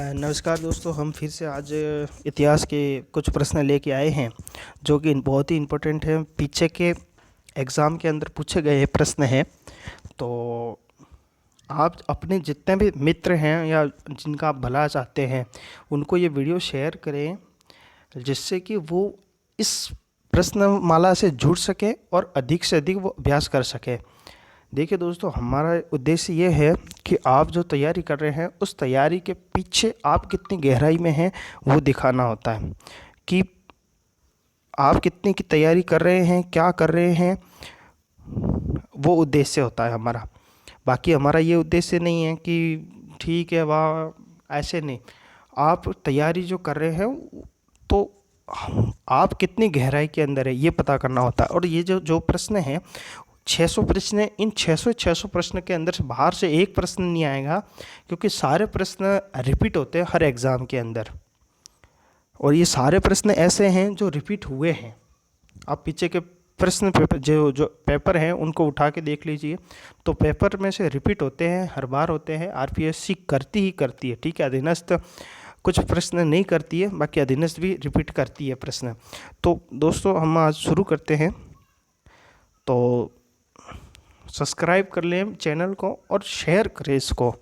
नमस्कार दोस्तों, हम फिर से आज इतिहास के कुछ प्रश्न लेके आए हैं जो कि बहुत ही इम्पोर्टेंट है। पीछे के एग्ज़ाम के अंदर पूछे गए प्रश्न हैं। तो आप अपने जितने भी मित्र हैं या जिनका आप भला चाहते हैं उनको ये वीडियो शेयर करें, जिससे कि वो इस प्रश्नमाला से जुड़ सकें और अधिक से अधिक वो अभ्यास कर सकें। देखिए दोस्तों, हमारा उद्देश्य ये है कि आप जो तैयारी कर रहे हैं उस तैयारी के पीछे आप कितनी गहराई में हैं वो दिखाना होता है कि आप कितनी की तैयारी कर रहे हैं, क्या कर रहे हैं, वो उद्देश्य होता है हमारा। बाकी हमारा ये उद्देश्य नहीं है कि ठीक है वाह, ऐसे नहीं। आप तैयारी जो कर रहे हैं तो आप कितनी गहराई के अंदर है ये पता करना होता है। और ये जो जो प्रश्न है 600 प्रश्न है, इन 600 प्रश्न के अंदर से बाहर से एक प्रश्न नहीं आएगा, क्योंकि सारे प्रश्न रिपीट होते हैं हर एग्ज़ाम के अंदर। और ये सारे प्रश्न ऐसे हैं जो रिपीट हुए हैं। आप पीछे के प्रश्न पेपर जो जो पेपर हैं उनको उठा के देख लीजिए, तो पेपर में से रिपीट होते हैं, हर बार होते हैं। आरपीएससी करती ही करती है, ठीक है। अधीनस्थ कुछ प्रश्न नहीं करती है, बाकी अधीनस्थ भी रिपीट करती है प्रश्न। तो दोस्तों, हम आज शुरू करते हैं। तो सब्सक्राइब कर लें चैनल को और शेयर करें इसको,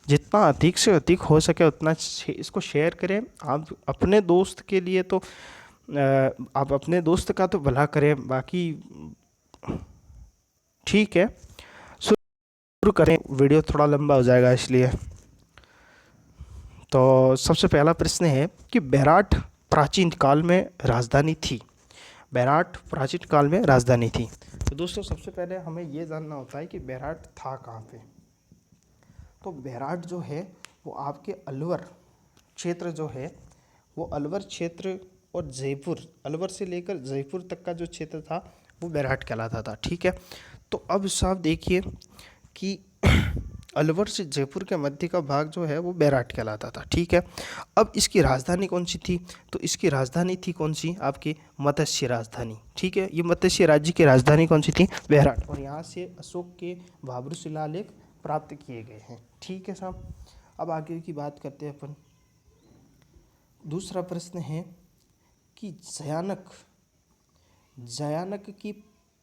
जितना अधिक से अधिक हो सके उतना इसको शेयर करें। आप अपने दोस्त के लिए तो आप अपने दोस्त का तो भला करें, बाकी ठीक है। शुरू करें, वीडियो थोड़ा लंबा हो जाएगा इसलिए। तो सबसे पहला प्रश्न है कि बेराट प्राचीन काल में राजधानी थी। बेराट प्राचीन काल में राजधानी थी। तो दोस्तों, सबसे पहले हमें ये जानना होता है कि बेराट था कहाँ पे। तो बेराट जो है वो आपके अलवर क्षेत्र जो है, वो अलवर क्षेत्र और जयपुर, अलवर से लेकर जयपुर तक का जो क्षेत्र था वो बेराट कहलाता था, ठीक है। तो अब साहब देखिए कि अलवर से जयपुर के मध्य का भाग जो है वो बेराट कहलाता था, ठीक है। अब इसकी राजधानी कौन सी थी? तो इसकी राजधानी थी कौन सी? आपकी मत्स्य राजधानी, ठीक है। ये मत्स्य राज्य की राजधानी कौन सी थी? बेराट। और यहाँ से अशोक के भाब्रू शिलालेख प्राप्त किए गए हैं, ठीक है साहब। अब आगे की बात करते हैं अपन। दूसरा प्रश्न है कि जयानक की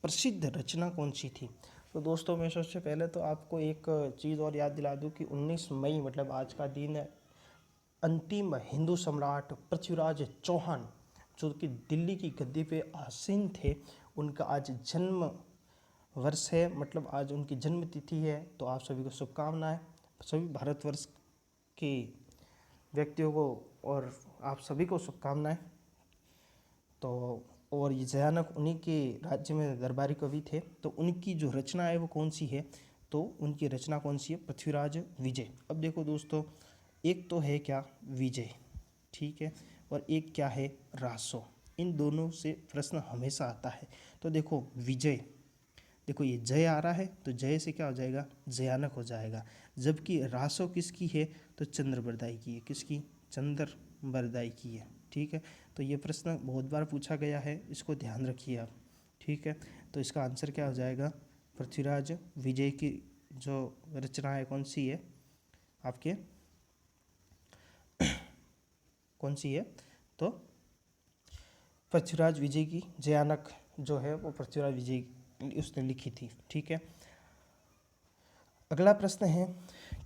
प्रसिद्ध रचना कौन सी थी? तो दोस्तों, मैं सबसे पहले तो आपको एक चीज़ और याद दिला दूं कि 19 मई मतलब आज का दिन अंतिम हिंदू सम्राट पृथ्वीराज चौहान, जो कि दिल्ली की गद्दी पे आसीन थे, उनका आज जन्म वर्ष है, मतलब आज उनकी जन्म तिथि है। तो आप सभी को शुभकामनाएं, सभी भारतवर्ष के व्यक्तियों को और आप सभी को शुभकामनाएं। तो और ये जयानक उन्हीं के राज्य में दरबारी कवि थे। तो उनकी जो रचना है वो कौन सी है? तो उनकी रचना कौन सी है? पृथ्वीराज विजय। अब देखो दोस्तों, एक तो है क्या? विजय, ठीक है, और एक क्या है? रासो। इन दोनों से प्रश्न हमेशा आता है। तो देखो विजय, देखो ये जय आ रहा है तो जय से क्या हो जाएगा? जयानक हो जाएगा। जबकि रासो किसकी है? तो चंद्रबरदाई की है। किसकी? चंद्रबरदाई की है, ठीक है। तो ये प्रश्न बहुत बार पूछा गया है, इसको ध्यान रखिए आप, ठीक है। तो इसका आंसर क्या हो जाएगा? पृथ्वीराज विजय की जो रचना है कौन सी है आपके? कौन सी है? तो पृथ्वीराज विजय की जयानक जो है वो पृथ्वीराज विजय उसने लिखी थी, ठीक है। अगला प्रश्न है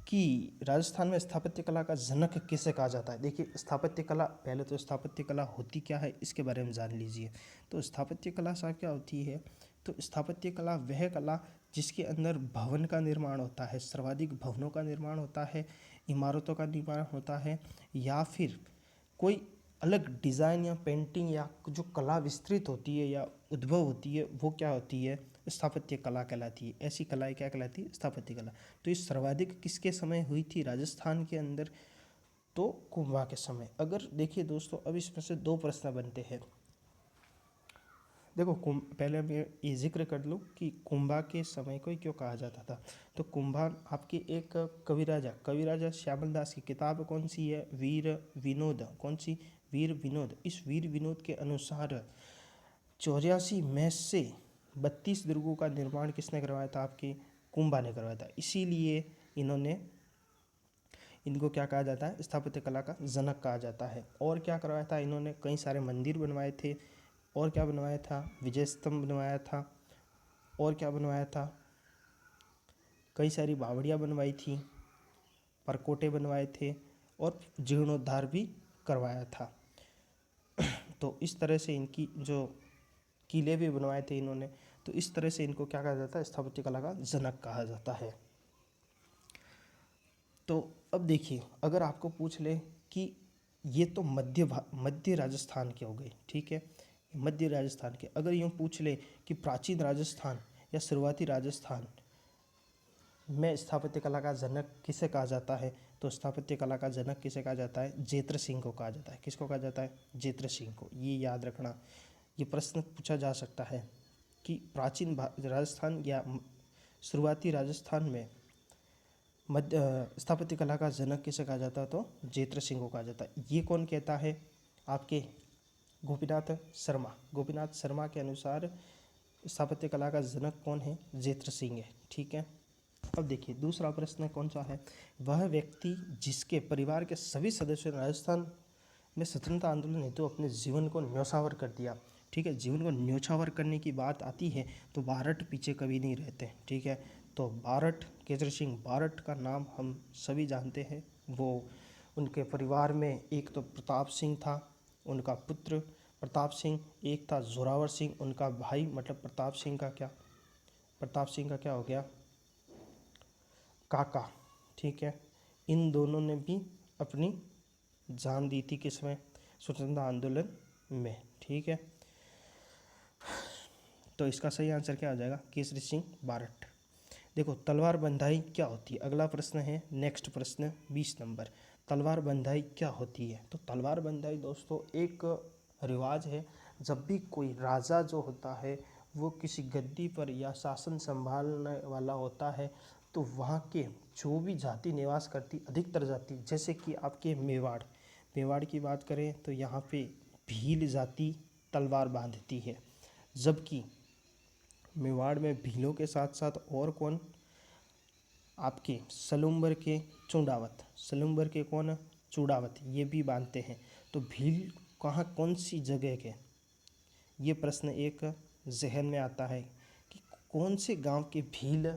कि राजस्थान में स्थापत्य कला का जनक किसे कहा जाता है? देखिए, स्थापत्य कला, पहले तो स्थापत्य कला होती क्या है इसके बारे में जान लीजिए। तो स्थापत्य कला साहब क्या होती है? तो स्थापत्य कला वह कला जिसके अंदर भवन का निर्माण होता है, सर्वाधिक भवनों का निर्माण होता है, इमारतों का निर्माण होता है, या फिर कोई अलग डिज़ाइन या पेंटिंग या जो कला विस्तृत होती है या उद्भव होती है, वो क्या होती है? स्थापत्य कला कहलाती है। ऐसी कलाएं क्या कहलाती है? स्थापत्य कला। तो ये सर्वाधिक किसके समय हुई थी राजस्थान के अंदर? तो कुंभा के समय। अगर देखिए दोस्तों, अब इसमें से दो प्रश्न बनते हैं। देखो, पहले मैं ये जिक्र कर लूँ कि कुंभा के समय को क्यों कहा जाता था। तो कुंभा आपकी एक कविराजा श्यामल दास की किताब कौन सी है? वीर विनोद। कौन सी? वीर विनोद। इस वीर विनोद के अनुसार 84 में से 32 दुर्गों का निर्माण किसने करवाया था? आपके कुंभा ने करवाया था। इसीलिए इनको क्या कहा जाता है, स्थापत्य कला का जनक कहा जाता है। और क्या करवाया था इन्होंने, कई सारे मंदिर बनवाए थे, और क्या बनवाया था, विजय स्तंभ बनवाया था, और क्या बनवाया था, कई सारी बावड़ियाँ बनवाई थी, परकोटे बनवाए थे, और जीर्णोद्धार भी करवाया था। तो इस तरह से इनकी जो किले भी बनवाए थे इन्होंने, तो इस तरह से इनको क्या कहा जाता है, स्थापत्य कला का जनक कहा जाता है। तो अब देखिए, अगर आपको पूछ ले कि ये तो मध्य राजस्थान के हो गए, ठीक है, मध्य राजस्थान के, अगर यूँ पूछ ले कि प्राचीन राजस्थान या शुरुआती राजस्थान में स्थापत्य कला का जनक किसे कहा जाता है, तो स्थापत्य कला का जनक किसे कहा जाता है, जेत्र सिंह को कहा जाता है। किसको कहा जाता है, जेत्र सिंह को। ये याद रखना, ये प्रश्न पूछा जा सकता है कि प्राचीन राजस्थान या शुरुआती राजस्थान में मध्य स्थापत्य कला का जनक किसे कहा जाता है, तो जेत्र सिंह को कहा जाता है। ये कौन कहता है, आपके गोपीनाथ शर्मा। गोपीनाथ शर्मा के अनुसार स्थापत्य कला का जनक कौन है, जेत्र सिंह है, ठीक है। अब देखिए दूसरा प्रश्न कौन सा है, वह व्यक्ति जिसके परिवार के सभी सदस्यों ने राजस्थान में स्वतंत्रता आंदोलन हेतु अपने जीवन को न्यौछावर कर दिया, ठीक है। जीवन को न्यौछावर करने की बात आती है तो बारठ पीछे कभी नहीं रहते, ठीक है। तो बारठ, केसरी सिंह बारठ का नाम हम सभी जानते हैं। वो उनके परिवार में एक तो प्रताप सिंह था, उनका पुत्र प्रताप सिंह, एक था जोरावर सिंह उनका भाई, मतलब प्रताप सिंह का क्या हो गया, काका, ठीक है। इन दोनों ने भी अपनी जान दी थी किसमें, स्वतंत्रता आंदोलन में, ठीक है। तो इसका सही आंसर क्या हो जाएगा, केसरी सिंह बारठ। देखो तलवार बंधाई क्या होती है, अगला प्रश्न है, नेक्स्ट प्रश्न 20 नंबर, तलवार बंधाई क्या होती है। तो तलवार बंधाई दोस्तों एक रिवाज है, जब भी कोई राजा जो होता है वो किसी गद्दी पर या शासन संभालने वाला होता है, तो वहाँ के जो भी जाति निवास करती, अधिकतर जाति, जैसे कि आपके मेवाड़ की बात करें तो यहाँ पे भील जाति तलवार बांधती है। जबकि मेवाड़ में भीलों के साथ साथ और कौन, आपके सलूम्बर के कौन, चूड़ावत, ये भी बांधते हैं। तो भील कहाँ, कौन सी जगह के, ये प्रश्न एक जहन में आता है कि कौन से गांव के भील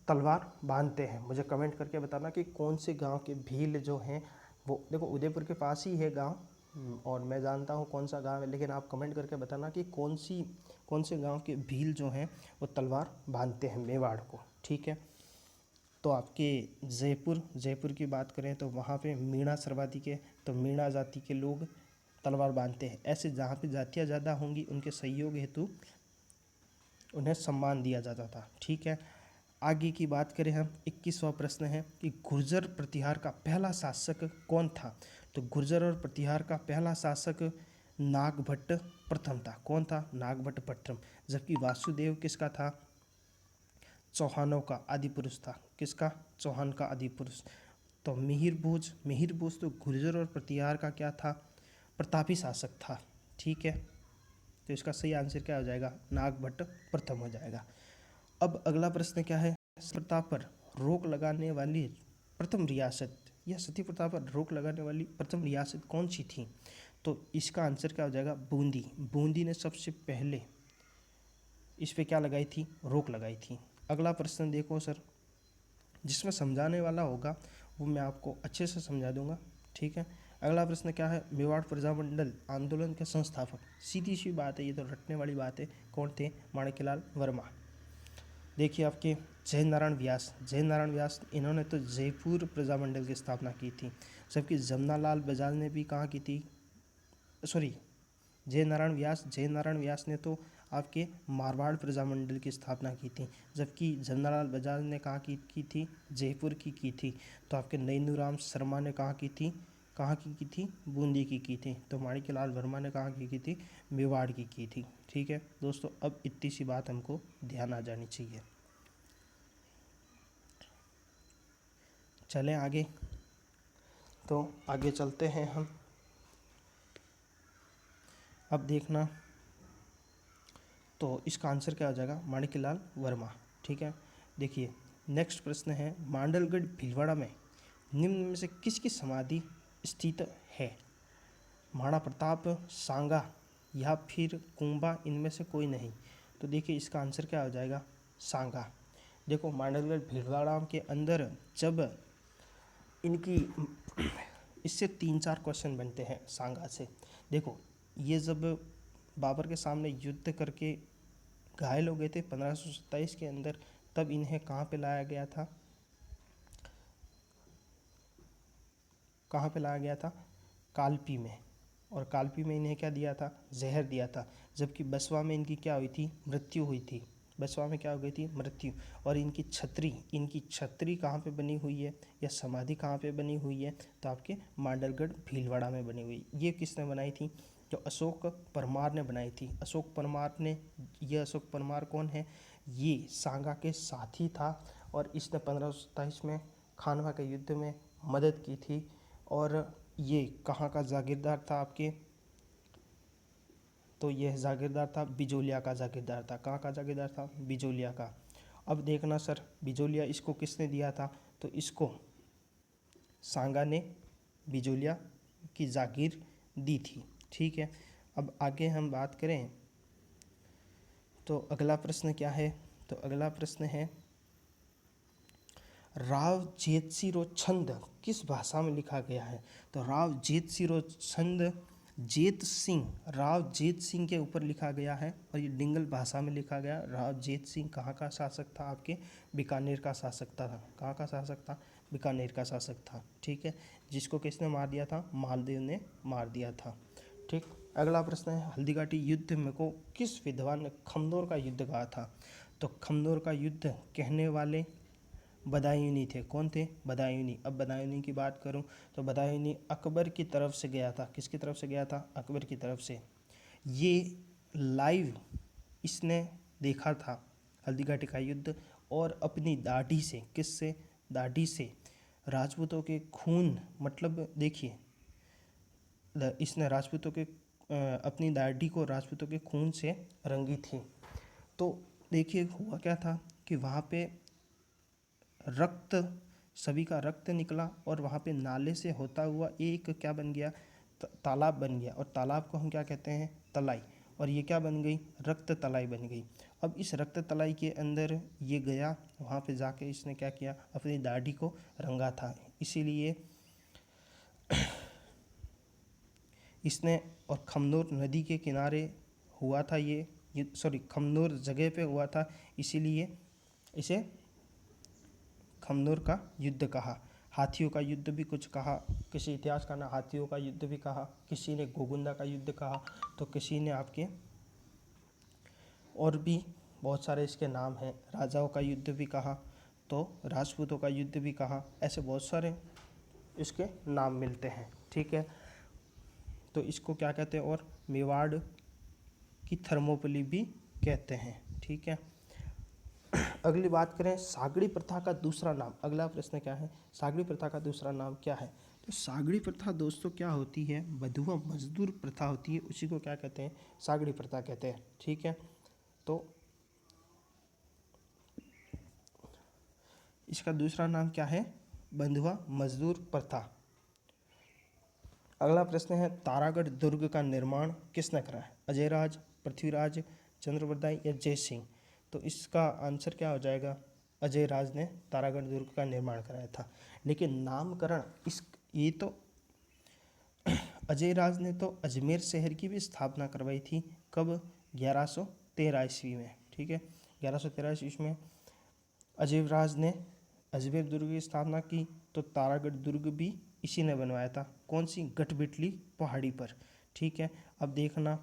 तलवार बांधते हैं। मुझे कमेंट करके बताना कि कौन से गांव के भील जो हैं वो, देखो उदयपुर के पास ही है गांव, और मैं जानता हूँ कौन सा गांव है, लेकिन आप कमेंट करके बताना कि कौन से गांव के भील जो हैं वो तलवार बांधते हैं मेवाड़ को, ठीक है। तो आपके जयपुर की बात करें तो वहाँ पे मीणा सर्वादी के, तो मीणा जाति के लोग तलवार बांधते हैं। ऐसे जहाँ पे जातियाँ ज़्यादा होंगी उनके सहयोग हेतु उन्हें सम्मान दिया जाता था, ठीक है। आगे की बात करें हम, 21वां प्रश्न है कि गुर्जर प्रतिहार का पहला शासक कौन था। तो गुर्जर और प्रतिहार का पहला शासक नागभट्ट प्रथम था। कौन था, नागभट्ट प्रथम। जबकि वासुदेव किसका था, चौहानों का आदि पुरुष था। किसका, चौहान का आदि पुरुष। तो मिहिर भोज तो गुर्जर और प्रतिहार का क्या था, प्रतापी शासक था, ठीक है। तो इसका सही आंसर क्या हो जाएगा, नागभट्ट प्रथम हो जाएगा। अब अगला प्रश्न क्या है, प्रताप पर रोक लगाने वाली प्रथम रियासत, या सती प्रताप पर रोक लगाने वाली प्रथम रियासत कौन सी थी। तो इसका आंसर क्या हो जाएगा, बूंदी ने सबसे पहले इस पे क्या लगाई थी, रोक लगाई थी। अगला प्रश्न देखो सर, जिसमें समझाने वाला होगा वो मैं आपको अच्छे से समझा दूंगा, ठीक है। अगला प्रश्न क्या है, मेवाड़ प्रजामंडल आंदोलन के संस्थापक, सीधी सी बात है, ये तो रटने वाली बात है, कौन थे, माणिक्यलाल वर्मा। देखिए आपके जय नारायण व्यास, इन्होंने तो जयपुर प्रजामंडल की स्थापना की थी। जबकि जमनालाल बजाज ने भी कहाँ की थी, सॉरी, जय नारायण व्यास ने तो आपके मारवाड़ प्रजामंडल की स्थापना की थी। जबकि जमनालाल बजाज ने कहाँ की थी, जयपुर की थी। तो आपके नैनूराम शर्मा ने कहाँ की थी, बूंदी की थी। तो माणिक्यलाल वर्मा ने कहाँ की थी, मेवाड़ की थी, ठीक है दोस्तों। अब इतनी सी बात हमको ध्यान आ जानी चाहिए। चलें आगे, तो आगे चलते हैं हम। अब देखना, तो इसका आंसर क्या हो जाएगा, माणिक्यलाल वर्मा, ठीक है। देखिए नेक्स्ट प्रश्न है, मांडलगढ़ भीलवाड़ा में निम्न में से किसकी समाधि स्थित है? महाराणा प्रताप, सांगा या फिर कुंभा, इनमें से कोई नहीं। तो देखिए इसका आंसर क्या हो जाएगा? सांगा। देखो मांडलगढ़ भीलवाड़ा के अंदर जब इनकी इससे 3-4 क्वेश्चन बनते हैं सांगा से। देखो ये जब बाबर के सामने युद्ध करके घायल हो गए थे 1527 के अंदर, तब इन्हें कहाँ पे लाया गया था? कहाँ पे लाया गया था? कालपी में। और कालपी में इन्हें क्या दिया था? जहर दिया था। जबकि बसवा में इनकी क्या हुई थी? मृत्यु हुई थी। बसवा में क्या हो गई थी? मृत्यु। और इनकी छत्री कहाँ पे बनी हुई है या समाधि कहाँ पे बनी हुई है? तो आपके मांडलगढ़ भीलवाड़ा में बनी हुई। ये किसने बनाई थी? जो अशोक परमार ने बनाई थी। अशोक परमार ने, ये अशोक परमार कौन है? ये सांगा के साथी था और इसने 1527 में खानवा के युद्ध में मदद की थी। और ये कहाँ का जागीरदार था आपके? तो यह जागीरदार था, बिजोलिया का जागीरदार था। कहाँ का जागीरदार था? बिजोलिया का। अब देखना सर, बिजोलिया इसको किसने दिया था? तो इसको सांगा ने बिजोलिया की जागीर दी थी। ठीक है, अब आगे हम बात करें तो अगला प्रश्न क्या है? तो अगला प्रश्न है, राव जेतसिरो छंद किस भाषा में लिखा गया है? तो राव जेतसिरो छंद जेत सिंह, राव जेत सिंह के ऊपर लिखा गया है और ये डिंगल भाषा में लिखा गया। राव जेत सिंह कहाँ का शासक था? आपके बीकानेर का शासक था। कहाँ का शासक था? बीकानेर का शासक था। ठीक है, जिसको किसने मार दिया था? मालदेव ने मार दिया था। ठीक, अगला प्रश्न है, हल्दीघाटी युद्ध में को किस विद्वान ने खमनोर का युद्ध कहा था? तो खमनोर का युद्ध कहने वाले बदायूनी थे। कौन थे? बदायूनी। अब बदायूनी की बात करूं तो बदायूनी अकबर की तरफ से गया था। किसकी तरफ से गया था? अकबर की तरफ से। ये लाइव इसने देखा था हल्दीघाटी का युद्ध और अपनी दाढ़ी से, किससे? दाढ़ी से राजपूतों के खून, मतलब देखिए इसने राजपूतों के अपनी दाढ़ी को राजपूतों के खून से रंगी थी। तो देखिए हुआ क्या था कि वहाँ पे रक्त, सभी का रक्त निकला और वहाँ पे नाले से होता हुआ एक क्या बन गया? तालाब बन गया। और तालाब को हम क्या कहते हैं? तलाई। और ये क्या बन गई? रक्त तलाई बन गई। अब इस रक्त तलाई के अंदर ये गया, वहाँ पे जाके इसने क्या किया? अपनी दाढ़ी को रंगा था। इसीलिए इसने, और खमनोर नदी के किनारे हुआ था ये सॉरी खमनोर जगह पे हुआ था, इसीलिए इसे खमनोर का युद्ध कहा। हाथियों का युद्ध भी कुछ कहा, किसी इतिहासकार ने हाथियों का युद्ध भी कहा, किसी ने गोगुंदा का युद्ध कहा, तो किसी ने आपके और भी बहुत सारे इसके नाम हैं। राजाओं का युद्ध भी कहा, तो राजपूतों का युद्ध भी कहा। ऐसे बहुत सारे इसके नाम मिलते हैं। ठीक है, तो इसको क्या कहते हैं? और मेवाड़ की थर्मोपली भी कहते हैं। ठीक है, अगली बात करें, सागड़ी प्रथा का दूसरा नाम। अगला प्रश्न क्या है? सागड़ी प्रथा का दूसरा नाम क्या है? तो सागड़ी प्रथा दोस्तों क्या होती है? बधुआ मजदूर प्रथा होती है, उसी को क्या कहते हैं? सागड़ी प्रथा कहते हैं। ठीक है, तो इसका दूसरा नाम क्या है? बंधुआ मजदूर प्रथा। अगला प्रश्न है, तारागढ़ दुर्ग का निर्माण किसने करा है? अजयराज, पृथ्वीराज, चंद्रवरदाई या जय सिंह? तो इसका आंसर क्या हो जाएगा? अजयराज ने तारागढ़ दुर्ग का निर्माण कराया था। लेकिन नामकरण ये तो अजयराज ने तो अजमेर शहर की भी स्थापना करवाई थी। कब? 1113 ईस्वी में। ठीक है, 1113 ईस्वी में अजयराज ने अजमेर दुर्ग की स्थापना की। तो तारागढ़ दुर्ग भी इसी ने बनवाया था। कौन सी? गठबिटली पहाड़ी पर। ठीक है, अब देखना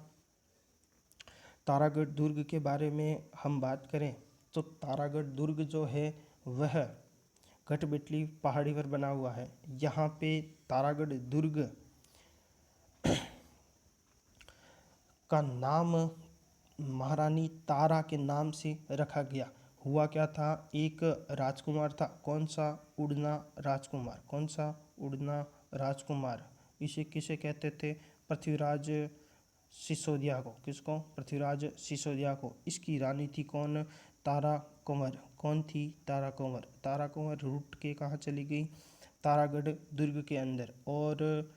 तारागढ़ दुर्ग के बारे में हम बात करें तो तारागढ़ दुर्ग जो है वह गठबिटली पहाड़ी पर बना हुआ है। यहाँ पे तारागढ़ दुर्ग का नाम महारानी तारा के नाम से रखा गया। हुआ क्या था? एक राजकुमार था। कौन सा? उड़ना राजकुमार। कौन सा? उड़ना राजकुमार। इसे किसे कहते थे? पृथ्वीराज सिसोदिया को। किसको? पृथ्वीराज सिसोदिया को। इसकी रानी थी कौन? तारा कुंवर। कौन थी? तारा कंवर। तारा कंवर रूट के कहाँ चली गई? तारागढ़ दुर्ग के अंदर। और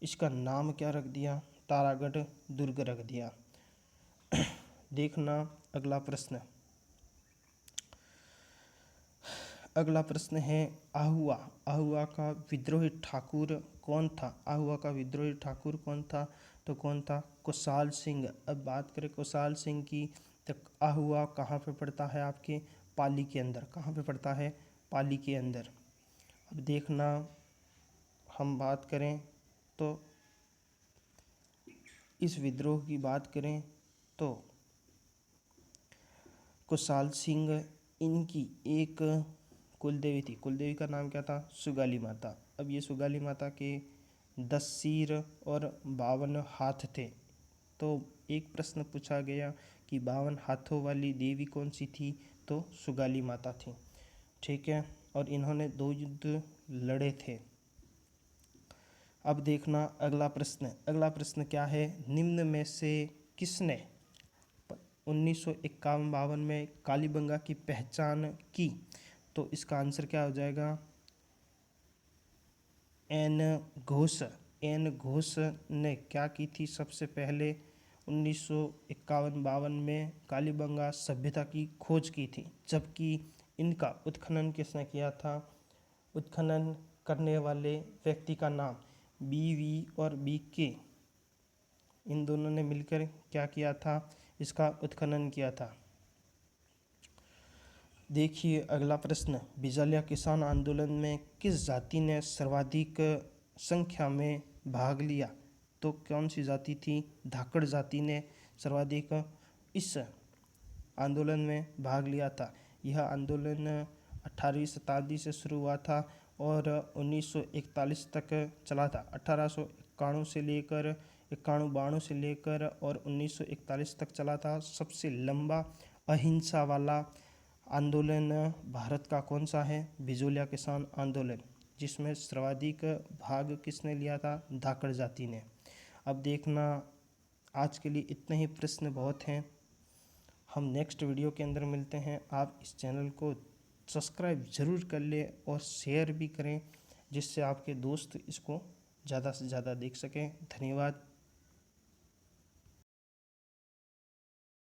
इसका नाम क्या रख दिया? तारागढ़ दुर्ग रख दिया। देखना अगला प्रश्न। अगला प्रश्न है आहुआ। आहुआ का विद्रोही ठाकुर कौन था? आहुआ का विद्रोही ठाकुर कौन था? तो कौन था? कुशाल सिंह। अब बात करें कुशाल सिंह की, तो आहुआ कहाँ पे पड़ता है? आपके पाली के अंदर। कहाँ पे पड़ता है? पाली के अंदर। अब देखना, हम बात करें तो इस विद्रोह की बात करें तो कुशाल सिंह, इनकी एक कुलदेवी थी। कुलदेवी का नाम क्या था? सुगाली माता। अब ये सुगाली माता के 10 सिर और 52 हाथ थे। तो एक प्रश्न पूछा गया कि 52 हाथों वाली देवी कौन सी थी? तो सुगाली माता थी। ठीक है, और इन्होंने 2 युद्ध लड़े थे। अब देखना अगला प्रश्न। अगला प्रश्न क्या है? निम्न में से किसने 1951-52 में कालीबंगा की पहचान की? तो इसका आंसर क्या हो जाएगा? एन घोष। एन घोष ने क्या की थी? सबसे पहले 1951-52 में कालीबंगा सभ्यता की खोज की थी। जबकि इनका उत्खनन किसने किया था? उत्खनन करने वाले व्यक्ति का नाम BV और BK, इन दोनों ने मिलकर क्या किया था? इसका उत्खनन किया था। देखिए अगला प्रश्न। बिजालिया किसान आंदोलन में किस जाति ने सर्वाधिक संख्या में भाग लिया? तो कौन सी जाति थी? धाकड़ जाति ने सर्वाधिक इस आंदोलन में भाग लिया था। यह आंदोलन 18वीं शताब्दी से शुरू हुआ था और 1941 तक चला था। 1891 से लेकर 91-92 से लेकर और 1941 तक चला था। सबसे लंबा अहिंसा वाला आंदोलन भारत का कौन सा है? बिजोलिया किसान आंदोलन, जिसमें सर्वाधिक भाग किसने लिया था? धाकड़ जाति ने। अब देखना, आज के लिए इतने ही प्रश्न बहुत हैं। हम नेक्स्ट वीडियो के अंदर मिलते हैं। आप इस चैनल को सब्सक्राइब ज़रूर कर लें और शेयर भी करें, जिससे आपके दोस्त इसको ज़्यादा से ज़्यादा देख सकें। धन्यवाद।